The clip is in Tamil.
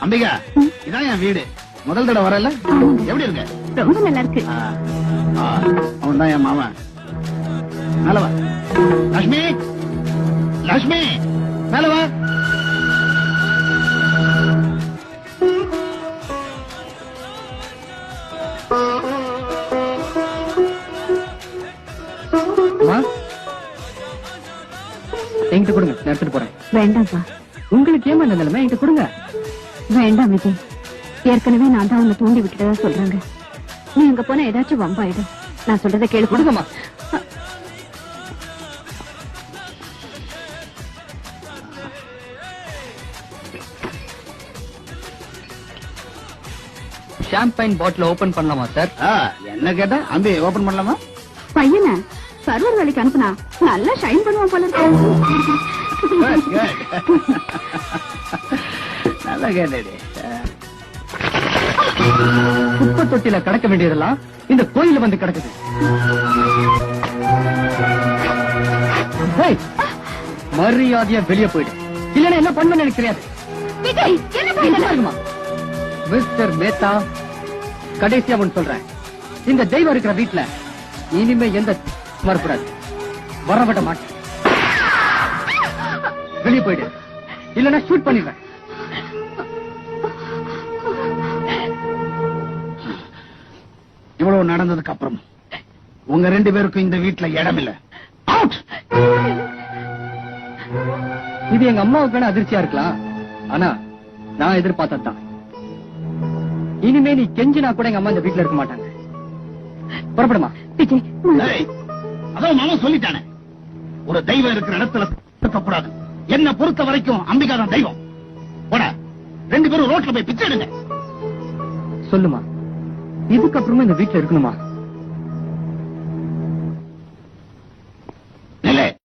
அம்பிகா, இதான் என் வீடு. முதல் தடவை வரல. எப்படி இருக்க? ரொம்ப நல்லா இருக்கு. அவன் தான் என் மாமன். மேல வா. லட்சுமி, லட்சுமி, மேல வா. என்கிட்ட கொடுங்க, நான் எடுத்துட்டு போறேன். வேண்டாம்ப்பா. உங்களுக்கு ஏமா இந்த நிலைமை? என்கிட்ட கொடுங்க. வேண்டாம் விஜய், ஏற்கனவே நான் தான் உன்னை தூண்டி விட்டுட்டதா சொல்றாங்க. நீ அங்க போனா ஏதாச்சும் வம்பாயிடும். நான் சொல்றதை கேளு. கொடுங்கம்மா. ஷாம்பைன் பாட்டில் ஓபன் பண்ணலாமா சார்? என்ன கேட்டா அம்பி ஓபன் பண்ணலாமா? பையனை சர்வர் வேலைக்கு அனுப்புனா நல்லா ஷைன் பண்ணுவான் போல இருக்கு. நல்லா கேட்டே. குப்பை தொட்டில கிடக்க வேண்டியதெல்லாம் இந்த கோயில வந்து கிடக்குது. மரியாதையா வெளியே போயிடு, இல்லன்னா என்ன பண்ணுவேன்னு எனக்கு தெரியாது. விஜய், என்ன இருக்குமா மிஸ்டர் மேத்தா? கடைசியா ஒன்று சொல்றேன், இந்த தெய்வம் இருக்கிற வீட்டுல இனிமே எந்த வரக்கூடாது. வரவிட மாட்டேன். வெளியே போயிடு, இல்லன்னா ஷூட் பண்ணிடுவேன். இவ்வளவு நடந்ததுக்கு அப்புறம் உங்க 2 பேருக்கும் இந்த வீட்டுல இடம் இல்ல. அவுட். இது எங்க அம்மாவுக்கு வேணா அதிர்ச்சியா இருக்கலாம், ஆனா நான் எதிர்பார்த்ததுதான். இனிமே நீ கெஞ்சினா கூட எங்க அம்மா இந்த வீட்டுல இருக்க மாட்டாங்க. புறப்படுமா? விஜய், அதான் மாமா சொல்லிட்டானே, ஒரு தெய்வம் இருக்கிற இடத்துல இருக்கக்கூடாது. என்ன பொறுத்த வரைக்கும் அம்பிகா தான் தெய்வம். போட, 2 பேரும் ரோட்ல போய் பிச்சை எடுங்க. சொல்லுமா, இதுக்கப்புறமா இந்த வீட்டுல இருக்கணுமா?